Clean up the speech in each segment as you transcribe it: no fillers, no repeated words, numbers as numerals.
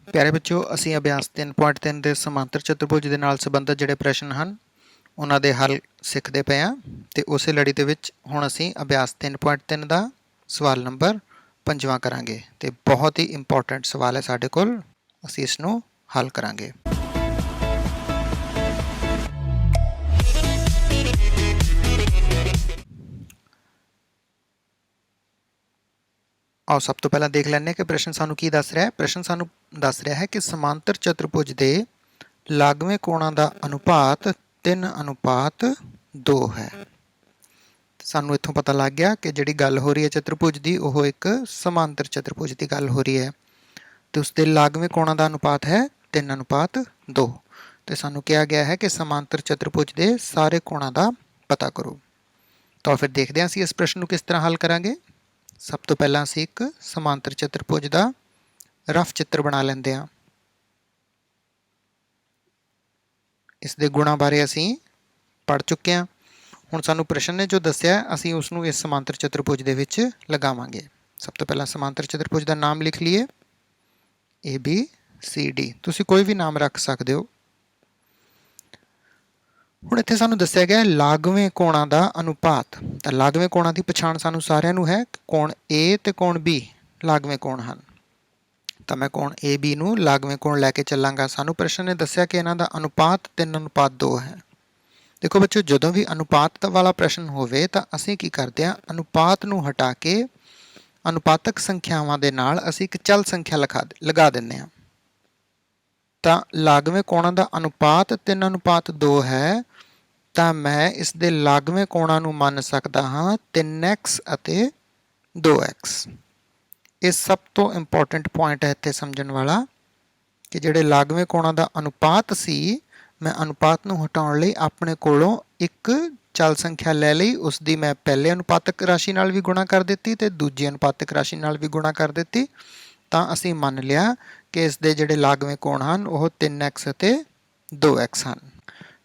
प्यारे बच्चों ਅਸੀਂ ਅਭਿਆਸ 3.3 ਦੇ ਸਮਾਂਤਰ ਚਤੁਰਭੁਜ ਦੇ ਨਾਲ ਸੰਬੰਧਿਤ ਜਿਹੜੇ ਪ੍ਰਸ਼ਨ ਹਨ ਉਹਨਾਂ ਦੇ ਹੱਲ ਸਿੱਖਦੇ ਪਏ ਹਾਂ ਤੇ ਉਸੇ ਲੜੀ ਦੇ ਵਿੱਚ ਹੁਣ ਅਸੀਂ ਅਭਿਆਸ 3.3 ਦਾ ਸਵਾਲ ਨੰਬਰ 5ਵਾਂ ਕਰਾਂਗੇ ਤੇ ਬਹੁਤ ਹੀ ਇੰਪੋਰਟੈਂਟ ਸਵਾਲ ਹੈ ਸਾਡੇ ਕੋਲ ਅਸੀਂ ਇਸ ਨੂੰ ਹੱਲ ਕਰਾਂਗੇ। आओ सब तो पहला देख लैंने कि प्रश्न सानू की दस रहा है। प्रश्न सानू दस रहा है कि समांतर चतुर्भुज के लागवें कोणों का अनुपात 3:2 है। सानू इत्थों पता लग गया कि जिहड़ी गल हो रही है चतुर्भुज की वह एक समांतर चतुर्भुज की गल हो रही है तो उसके लागवें कोणों का अनुपात है 3:2 तो सानू कहा गया है कि समांतर चतुर्भुज के सारे कोणों का पता करो। तो फिर देखते हैं असीं इस प्रश्न को किस तरह हल करांगे। सब तो पहला असीं एक समांतर चतुर्भुज का रफ चित्र बना लेंदे हां। इस दे गुणां बारे असीं पढ़ चुके हैं। हुण सानू प्रश्न ने जो दस्सिया असीं उसनूं इस समांतर चतुर्भुज दे विच लगावांगे। सब तो पहला समांतर चतुर्भुज का नाम लिख लीए ABCD। तुसीं कोई भी नाम रख सकते हो। ਹੁਣ ਇੱਥੇ ਸਾਨੂੰ ਦੱਸਿਆ ਗਿਆ ਲਾਗਵੇਂ ਕੋਣਾਂ ਦਾ ਅਨੁਪਾਤ। ਤਾਂ ਲਾਗਵੇਂ ਕੋਣਾਂ ਦੀ ਪਛਾਣ ਸਾਨੂੰ ਸਾਰਿਆਂ ਨੂੰ ਹੈ ਕਿ ਕੋਣ A ਤੇ ਕੋਣ B ਲਾਗਵੇਂ ਕੋਣ ਹਨ। ਤਾਂ ਮੈਂ ਕੋਣ AB ਨੂੰ ਲਾਗਵੇਂ ਕੋਣ ਲੈ ਕੇ ਚੱਲਾਂਗਾ। ਸਾਨੂੰ ਪ੍ਰਸ਼ਨ ਨੇ ਦੱਸਿਆ ਕਿ ਇਹਨਾਂ ਦਾ ਅਨੁਪਾਤ 3:2 ਹੈ। ਦੇਖੋ ਬੱਚੋ ਜਦੋਂ ਵੀ ਅਨੁਪਾਤ ਵਾਲਾ ਪ੍ਰਸ਼ਨ ਹੋਵੇ ਤਾਂ ਅਸੀਂ ਕੀ ਕਰਦੇ ਹਾਂ, ਅਨੁਪਾਤ ਨੂੰ ਹਟਾ ਕੇ ਅਨੁਪਾਤਕ ਸੰਖਿਆਵਾਂ ਦੇ ਨਾਲ ਅਸੀਂ ਇੱਕ ਚਲ ਸੰਖਿਆ ਲਗਾ ਦਿੰਦੇ ਹਾਂ। ਤਾਂ ਲਾਗਵੇਂ ਕੋਣਾਂ ਦਾ ਅਨੁਪਾਤ 3:2 ਹੈ ਤਾਂ ਮੈਂ ਇਸ ਦੇ ਲਾਗਵੇਂ ਕੋਣਾਂ ਨੂੰ ਮੰਨ ਸਕਦਾ ਹਾਂ 3x ਅਤੇ 2x। ਇਹ ਸਭ ਤੋਂ ਇੰਪੋਰਟੈਂਟ ਪੁਆਇੰਟ ਹੈ ਇੱਥੇ ਸਮਝਣ ਵਾਲਾ ਕਿ ਜਿਹੜੇ ਲਾਗਵੇਂ ਕੋਣਾਂ ਦਾ ਅਨੁਪਾਤ ਸੀ ਮੈਂ ਅਨੁਪਾਤ ਨੂੰ ਹਟਾਉਣ ਲਈ ਆਪਣੇ ਕੋਲੋਂ ਇੱਕ ਚਲ ਸੰਖਿਆ ਲੈ ਲਈ, ਉਸ ਦੀ ਮੈਂ ਪਹਿਲੇ ਅਨੁਪਾਤਕ ਰਾਸ਼ੀ ਨਾਲ ਵੀ ਗੁਣਾ ਕਰ ਦਿੱਤੀ ਤੇ ਦੂਜੀ ਅਨੁਪਾਤਕ ਰਾਸ਼ੀ ਨਾਲ ਵੀ ਗੁਣਾ ਕਰ ਦਿੱਤੀ। ਤਾਂ ਅਸੀਂ ਮੰਨ ਲਿਆ ਕਿ ਇਸ ਦੇ ਜਿਹੜੇ ਲਾਗਵੇਂ ਕੋਣ ਹਨ ਉਹ 3x ਅਤੇ 2x ਹਨ।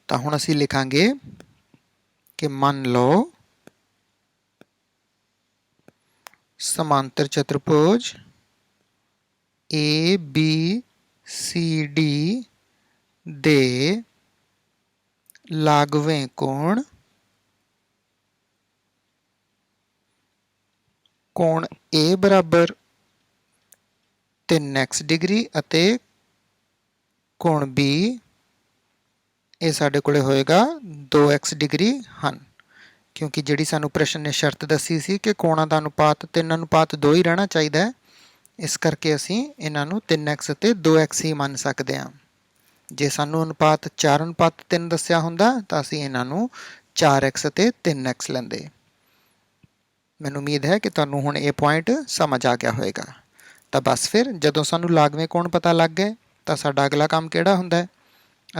ਤਾਂ ਹੁਣ ਅਸੀਂ ਲਿਖਾਂਗੇ ਕਿ ਮੰਨ ਲਓ ਸਮਾਂਤਰ ਚਤੁਰਭੁਜ ABCD ਦੇ ਲਾਗਵੇਂ ਕੋਣ ਕੋਣ A ਬਰਾਬਰ 3x ਡਿਗਰੀ ਅਤੇ ਕੋਣ B ਇਹ ਸਾਡੇ ਕੋਲੇ ਹੋਏਗਾ 2x ਡਿਗਰੀ ਹਨ। ਕਿਉਂਕਿ ਜਿਹੜੀ ਸਾਨੂੰ ਪ੍ਰਸ਼ਨ ਨੇ ਸ਼ਰਤ ਦੱਸੀ ਸੀ ਕਿ ਕੋਣਾਂ ਦਾ ਅਨੁਪਾਤ 3:2 ਹੀ ਰਹਿਣਾ ਚਾਹੀਦਾ ਹੈ, ਇਸ ਕਰਕੇ ਅਸੀਂ ਇਹਨਾਂ ਨੂੰ 3x ਅਤੇ 2x ਹੀ ਮੰਨ ਸਕਦੇ ਹਾਂ। ਜੇ ਸਾਨੂੰ ਅਨੁਪਾਤ 4:3 ਦੱਸਿਆ ਹੁੰਦਾ ਤਾਂ ਅਸੀਂ ਇਹਨਾਂ ਨੂੰ 4x ਅਤੇ 3x ਲੈਂਦੇ। ਮੈਨੂੰ ਉਮੀਦ ਹੈ ਕਿ ਤੁਹਾਨੂੰ ਹੁਣ ਇਹ ਪੁਆਇੰਟ ਸਮਝ ਆ ਗਿਆ ਹੋਏਗਾ। ਤਾਂ ਬਸ ਫਿਰ ਜਦੋਂ ਸਾਨੂੰ ਲਾਗਵੇਂ ਕੋਣ ਪਤਾ ਲੱਗ ਗਏ ਤਾਂ ਸਾਡਾ ਅਗਲਾ ਕੰਮ ਕਿਹੜਾ ਹੁੰਦਾ ਹੈ,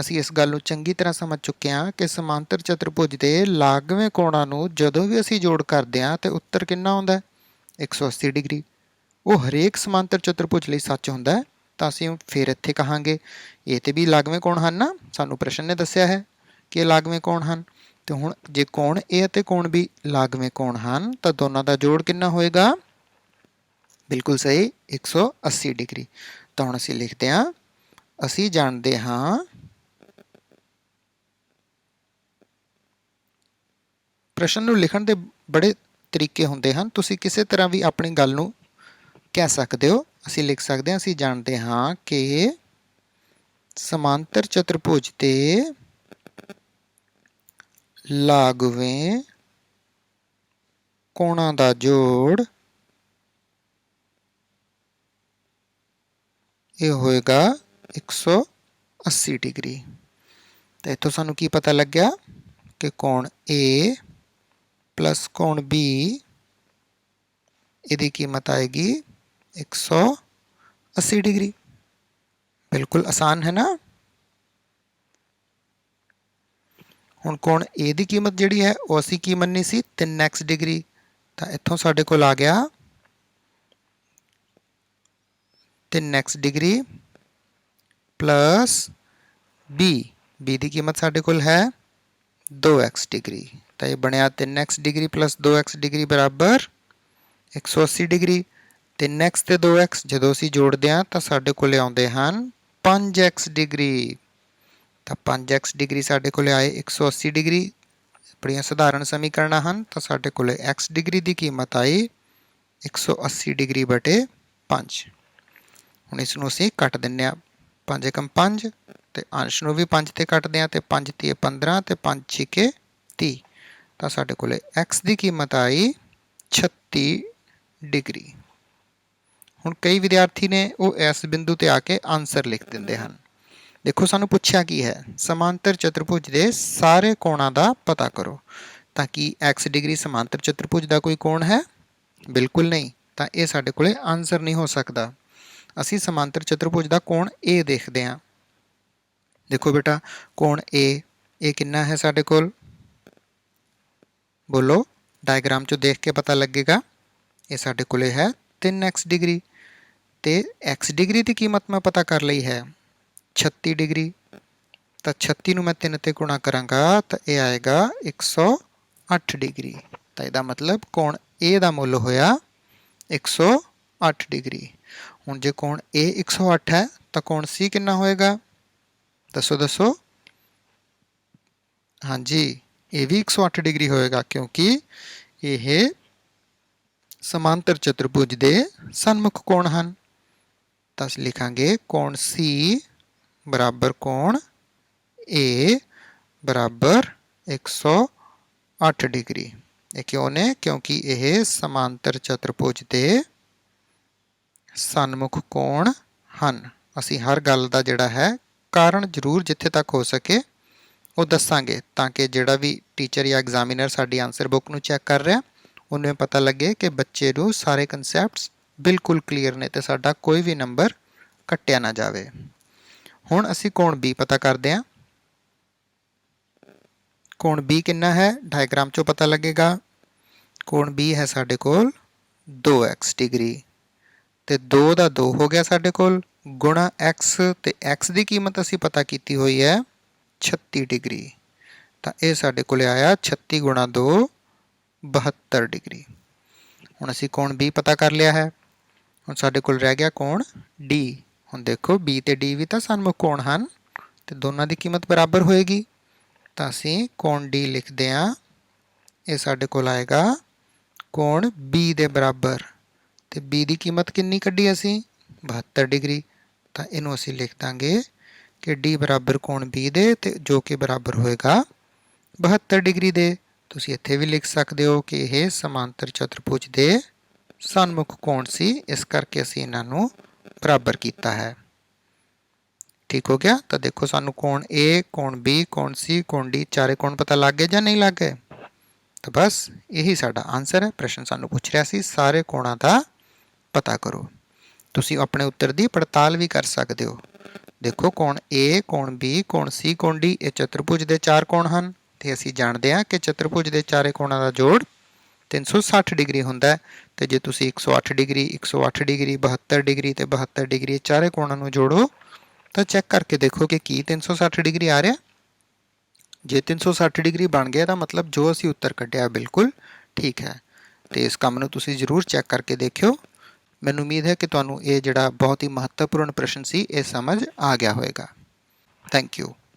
ਅਸੀਂ ਇਸ ਗੱਲ ਨੂੰ ਚੰਗੀ ਤਰ੍ਹਾਂ ਸਮਝ ਚੁੱਕੇ ਹਾਂ ਕਿ ਸਮਾਂਤਰ ਚਤੁਰਭੁਜ ਦੇ ਲਾਗਵੇਂ ਕੋਣਾਂ ਨੂੰ ਜਦੋਂ ਵੀ ਅਸੀਂ ਜੋੜ ਕਰਦੇ ਹਾਂ ਤੇ ਉੱਤਰ ਕਿੰਨਾ ਆਉਂਦਾ ਹੈ 180 ਡਿਗਰੀ। ਉਹ ਹਰੇਕ ਸਮਾਂਤਰ ਚਤੁਰਭੁਜ ਲਈ ਸੱਚ ਹੁੰਦਾ ਹੈ। ਤਾਂ ਅਸੀਂ ਫਿਰ ਇੱਥੇ ਕਹਾਂਗੇ ਇਹ ਤੇ ਵੀ ਲਾਗਵੇਂ ਕੋਣ ਹਨ ਨਾ, ਸਾਨੂੰ ਪ੍ਰਸ਼ਨ ਨੇ ਦੱਸਿਆ ਹੈ ਕਿ ਇਹ ਲਾਗਵੇਂ ਕੋਣ ਹਨ। ਤੇ ਹੁਣ ਜੇ ਕੋਣ A ਅਤੇ ਕੋਣ B ਲਾਗਵੇਂ ਕੋਣ ਹਨ ਤਾਂ ਦੋਨਾਂ ਦਾ ਜੋੜ ਕਿੰਨਾ ਹੋਏਗਾ, ਬਿਲਕੁਲ ਸਹੀ 180 ਡਿਗਰੀ। ਤਾਂ ਹੁਣ ਅਸੀਂ ਲਿਖਦੇ ਹਾਂ ਅਸੀਂ ਜਾਣਦੇ ਹਾਂ ਪ੍ਰਸ਼ਨ ਨੂੰ ਲਿਖਣ ਦੇ ਬੜੇ ਤਰੀਕੇ ਹੁੰਦੇ ਹਨ, ਤੁਸੀਂ ਕਿਸੇ ਤਰ੍ਹਾਂ ਵੀ ਆਪਣੀ ਗੱਲ ਨੂੰ ਕਹਿ ਸਕਦੇ ਹੋ। ਅਸੀਂ ਲਿਖ ਸਕਦੇ ਹਾਂ ਅਸੀਂ ਜਾਣਦੇ ਹਾਂ ਕਿ ਸਮਾਂਤਰ ਚਤੁਰਭੁਜ ਦੇ ਲਾਗਵੇਂ ਕੋਣਾਂ ਦਾ ਜੋੜ ਇਹ ਹੋਏਗਾ 180 ਡਿਗਰੀ। ਤਾਂ ਇੱਥੋਂ ਸਾਨੂੰ ਕੀ ਪਤਾ ਲੱਗਿਆ ਕਿ ਕੋਣ A ਪਲੱਸ ਕੋਣ B ਇਹਦੀ ਕੀਮਤ ਆਏਗੀ 180 ਡਿਗਰੀ। ਬਿਲਕੁਲ ਆਸਾਨ ਹੈ ਨਾ। ਹੁਣ ਕੋਣ A ਦੀ ਕੀਮਤ ਜਿਹੜੀ ਹੈ ਉਹ ਅਸੀਂ ਕੀ ਮੰਨੀ ਸੀ 3x ਡਿਗਰੀ। ਤਾਂ ਇੱਥੋਂ ਸਾਡੇ ਕੋਲ ਆ ਗਿਆ 3x ਡਿਗਰੀ ਪਲੱਸ B ਦੀ ਕੀਮਤ ਸਾਡੇ ਕੋਲ ਹੈ 2x ਡਿਗਰੀ। ਤਾਂ ਇਹ ਬਣਿਆ 3x degree plus 2x degree ਬਰਾਬਰ 180 ਡਿਗਰੀ। 3x ਤੇ 2x ਜਦੋਂ ਅਸੀਂ ਜੋੜਦੇ ਹਾਂ ਤਾਂ ਸਾਡੇ ਕੋਲੇ ਆਉਂਦੇ ਹਨ 5x ਡਿਗਰੀ। ਤਾਂ 5x ਡਿਗਰੀ ਸਾਡੇ ਕੋਲੇ ਆਏ 180 ਡਿਗਰੀ। ਬੜੀਆਂ ਸਧਾਰਨ ਸਮੀਕਰਨਾਂ ਹਨ। ਤਾਂ ਸਾਡੇ ਕੋਲੇ x ਡਿਗਰੀ ਦੀ ਕੀਮਤ ਆਈ 180 ਡਿਗਰੀ ਬਟੇ 5। ਹੁਣ ਇਸ ਨੂੰ ਅਸੀਂ ਕੱਟ ਦਿੰਦੇ ਹਾਂ। 5 ਏਕਮ 5 ਤੇ ਅੰਸ਼ ਨੂੰ ਵੀ 5 ਤੇ ਕੱਟਦੇ ਹਾਂ ਤੇ 5 ਤੀਏ 15 ਤੇ 5 ਛਿਕੇ 30। ਤਾਂ ਸਾਡੇ ਕੋਲੇ x ਦੀ ਕੀਮਤ ਆਈ 36 ਡਿਗਰੀ। ਹੁਣ ਕਈ ਵਿਦਿਆਰਥੀ ਨੇ ਉਹ ਇਸ ਬਿੰਦੂ ਤੇ ਆ ਕੇ ਆਨਸਰ ਲਿਖ ਦਿੰਦੇ ਹਨ। ਦੇਖੋ ਸਾਨੂੰ ਪੁੱਛਿਆ ਕੀ ਹੈ, ਸਮਾਂਤਰ ਚਤੁਰਭੁਜ ਦੇ ਸਾਰੇ ਕੋਣਾਂ ਦਾ ਪਤਾ ਕਰੋ। ਤਾਂ ਕੀ x ਡਿਗਰੀ ਸਮਾਂਤਰ ਚਤੁਰਭੁਜ ਦਾ ਕੋਈ ਕੋਣ ਹੈ? ਬਿਲਕੁਲ ਨਹੀਂ। ਤਾਂ ਇਹ ਸਾਡੇ ਕੋਲੇ ਆਨਸਰ ਨਹੀਂ ਹੋ ਸਕਦਾ। ਅਸੀਂ ਸਮਾਂਤਰ ਚਤੁਰਭੁਜ ਦਾ ਕੋਣ A ਦੇਖਦੇ ਹਾਂ। ਦੇਖੋ ਬੇਟਾ ਕੋਣ A ਇਹ ਕਿੰਨਾ ਹੈ ਸਾਡੇ ਕੋਲ? ਬੋਲੋ, ਡਾਇਗਰਾਮ 'ਚੋਂ ਦੇਖ ਕੇ ਪਤਾ ਲੱਗੇਗਾ। ਇਹ ਸਾਡੇ ਕੋਲੇ ਹੈ 3x ਡਿਗਰੀ ਤੇ x ਡਿਗਰੀ ਦੀ ਕੀਮਤ ਮੈਂ ਪਤਾ ਕਰ ਲਈ ਹੈ 36 ਡਿਗਰੀ। ਤਾਂ 36 ਨੂੰ ਮੈਂ 3 ਤੇ ਗੁਣਾ ਕਰਾਂਗਾ ਤਾਂ ਇਹ ਆਏਗਾ 108 ਡਿਗਰੀ। ਤਾਂ ਇਹਦਾ ਮਤਲਬ ਕੋਣ A ਦਾ ਮੁੱਲ ਹੋਇਆ 108 ਡਿਗਰੀ। ਹੁਣ ਜੇ ਕੋਣ A 108 ਹੈ ਤਾਂ ਕੋਣ C ਕਿੰਨਾ ਹੋਏਗਾ? ਦੱਸੋ ਦੱਸੋ। ਹਾਂਜੀ, ਇਹ ਵੀ 108 ਡਿਗਰੀ ਹੋਏਗਾ ਕਿਉਂਕਿ ਇਹ ਸਮਾਂਤਰ ਚਤੁਰਭੁਜ ਦੇ ਸਨਮੁਖ ਕੋਣ ਹਨ। ਤਾਂ ਅਸੀਂ ਲਿਖਾਂਗੇ ਕੋਣ C ਬਰਾਬਰ ਕੋਣ A ਬਰਾਬਰ 108 ਡਿਗਰੀ। ਇਹ ਕਿਉਂ ਨੇ? ਕਿਉਂਕਿ ਇਹ ਸਮਾਂਤਰ ਚਤੁਰਭੁਜ ਦੇ ਸਨਮੁਖ ਕੋਣ ਹਨ। ਅਸੀਂ ਹਰ ਗੱਲ ਦਾ ਜਿਹੜਾ ਹੈ ਕਾਰਨ ਜ਼ਰੂਰ ਜਿੱਥੇ ਤੱਕ ਹੋ ਸਕੇ ਉਹ ਦੱਸਾਂਗੇ ਤਾਂ ਕਿ ਜਿਹੜਾ ਵੀ ਟੀਚਰ ਜਾਂ ਐਗਜ਼ਾਮੀਨਰ ਸਾਡੀ ਆਨਸਰ ਬੁੱਕ ਨੂੰ ਚੈੱਕ ਕਰ ਰਿਹਾ ਉਹਨੂੰ ਪਤਾ ਲੱਗੇ ਕਿ ਬੱਚੇ ਨੂੰ ਸਾਰੇ ਕਨਸੈਪਟਸ ਬਿਲਕੁਲ ਕਲੀਅਰ ਨੇ ਤੇ ਸਾਡਾ ਕੋਈ ਵੀ ਨੰਬਰ ਕੱਟਿਆ ਨਾ ਜਾਵੇ। ਹੁਣ ਅਸੀਂ ਕੋਣ B ਪਤਾ ਕਰਦੇ ਹਾਂ। ਕੋਣ B ਕਿੰਨਾ ਹੈ? ਡਾਇਗਰਾਮ 'ਚੋਂ ਪਤਾ ਲੱਗੇਗਾ। ਕੋਣ B ਹੈ ਸਾਡੇ ਕੋਲ 2x ਡਿਗਰੀ ਤੇ 2 ਦਾ 2 ਹੋ ਗਿਆ ਸਾਡੇ ਕੋਲ ਗੁਣਾ x ਤੇ x ਦੀ ਕੀਮਤ ਅਸੀਂ ਪਤਾ ਕੀਤੀ ਹੋਈ ਹੈ 36 ਡਿਗਰੀ। ਤਾਂ ਇਹ ਸਾਡੇ ਕੋਲੇ ਆਇਆ 36 ਗੁਣਾ 2 72 ਡਿਗਰੀ। ਹੁਣ ਅਸੀਂ ਕੋਣ B ਪਤਾ ਕਰ ਲਿਆ ਹੈ। ਹੁਣ ਸਾਡੇ ਕੋਲ ਰਹਿ ਗਿਆ ਕੋਣ D। ਹੁਣ ਦੇਖੋ B ਤੇ D ਵੀ ਤਾਂ ਸਨਮੁਖ ਕੋਣ ਹਨ ਤੇ ਦੋਨਾਂ ਦੀ ਕੀਮਤ ਬਰਾਬਰ ਹੋਏਗੀ। ਤਾਂ ਅਸੀਂ ਕੋਣ D ਲਿਖਦੇ ਹਾਂ। ਇਹ ਸਾਡੇ ਕੋਲ ਆਏਗਾ ਕੋਣ B ਦੇ ਬਰਾਬਰ ਤੇ B ਦੀ ਕੀਮਤ ਕਿੰਨੀ ਕੱਢੀ ਅਸੀਂ? 72 ਡਿਗਰੀ। ਤਾਂ ਇਹਨੂੰ ਅਸੀਂ ਲਿਖ ਦਾਂਗੇ ਕਿ D ਬਰਾਬਰ ਕੋਣ B ਦੇ ਤੇ ਜੋ ਕਿ ਬਰਾਬਰ ਹੋਏਗਾ 72 ਡਿਗਰੀ ਦੇ। ਤੁਸੀਂ ਇੱਥੇ ਵੀ ਲਿਖ ਸਕਦੇ ਹੋ ਕਿ ਇਹ ਸਮਾਂਤਰ ਚਤੁਰਭੁਜ ਦੇ ਸਨਮੁਖ ਕੋਣ ਸੀ, ਇਸ ਕਰਕੇ ਅਸੀਂ ਇਹਨਾਂ ਨੂੰ ਬਰਾਬਰ ਕੀਤਾ ਹੈ। ਠੀਕ ਹੋ ਗਿਆ। ਤਾਂ ਦੇਖੋ ਸਾਨੂੰ ਕੋਣ A, ਕੋਣ B, ਕੋਣ C, ਕੋਣ D ਚਾਰੇ ਕੋਣ ਪਤਾ ਲੱਗ ਗਏ ਜਾਂ ਨਹੀਂ ਲੱਗ ਗਏ? ਤਾਂ ਬਸ ਇਹੀ ਸਾਡਾ ਆਨਸਰ ਹੈ। ਪ੍ਰਸ਼ਨ ਸਾਨੂੰ ਪੁੱਛ ਰਿਹਾ ਸੀ ਸਾਰੇ ਕੋਣਾਂ ਦਾ ਪਤਾ ਕਰੋ। ਤੁਸੀਂ ਆਪਣੇ ਉੱਤਰ ਦੀ ਪੜਤਾਲ ਵੀ ਕਰ ਸਕਦੇ ਹੋ। ਦੇਖੋ ਕੋਣ A, ਕੋਣ B, ਕੋਣ C, ਕੋਣ D ਇਹ ਚਤੁਰਭੁਜ ਦੇ ਚਾਰ ਕੋਣ ਹਨ ਤੇ ਅਸੀਂ ਜਾਣਦੇ ਹਾਂ ਕਿ ਚਤੁਰਭੁਜ ਦੇ ਚਾਰੇ ਕੋਣਾਂ ਦਾ ਜੋੜ 360 ਡਿਗਰੀ ਹੁੰਦਾ ਹੈ। ਤੇ ਜੇ ਤੁਸੀਂ 108 ਡਿਗਰੀ, 108 ਡਿਗਰੀ, 72 ਡਿਗਰੀ ਤੇ 72 ਡਿਗਰੀ ਚਾਰੇ ਕੋਣਾਂ ਨੂੰ ਜੋੜੋ ਤਾਂ ਚੈੱਕ ਕਰਕੇ ਦੇਖੋ ਕਿ ਕੀ 360 ਡਿਗਰੀ ਆ ਰਿਹਾ। ਜੇ 360 ਡਿਗਰੀ ਬਣ ਗਿਆ ਤਾਂ ਮਤਲਬ ਜੋ ਅਸੀਂ ਉੱਤਰ ਕੱਢਿਆ ਬਿਲਕੁਲ ਠੀਕ ਹੈ। ਤੇ ਇਸ ਕੰਮ ਨੂੰ ਤੁਸੀਂ ਜ਼ਰੂਰ ਚੈੱਕ ਕਰਕੇ ਦੇਖਿਓ। ਮੈਨੂੰ ਉਮੀਦ ਹੈ ਕਿ ਤੁਹਾਨੂੰ ਇਹ ਜਿਹੜਾ ਬਹੁਤ ਹੀ ਮਹੱਤਵਪੂਰਨ ਪ੍ਰਸ਼ਨ ਸੀ ਇਹ ਸਮਝ ਆ ਗਿਆ ਹੋਵੇਗਾ। Thank you.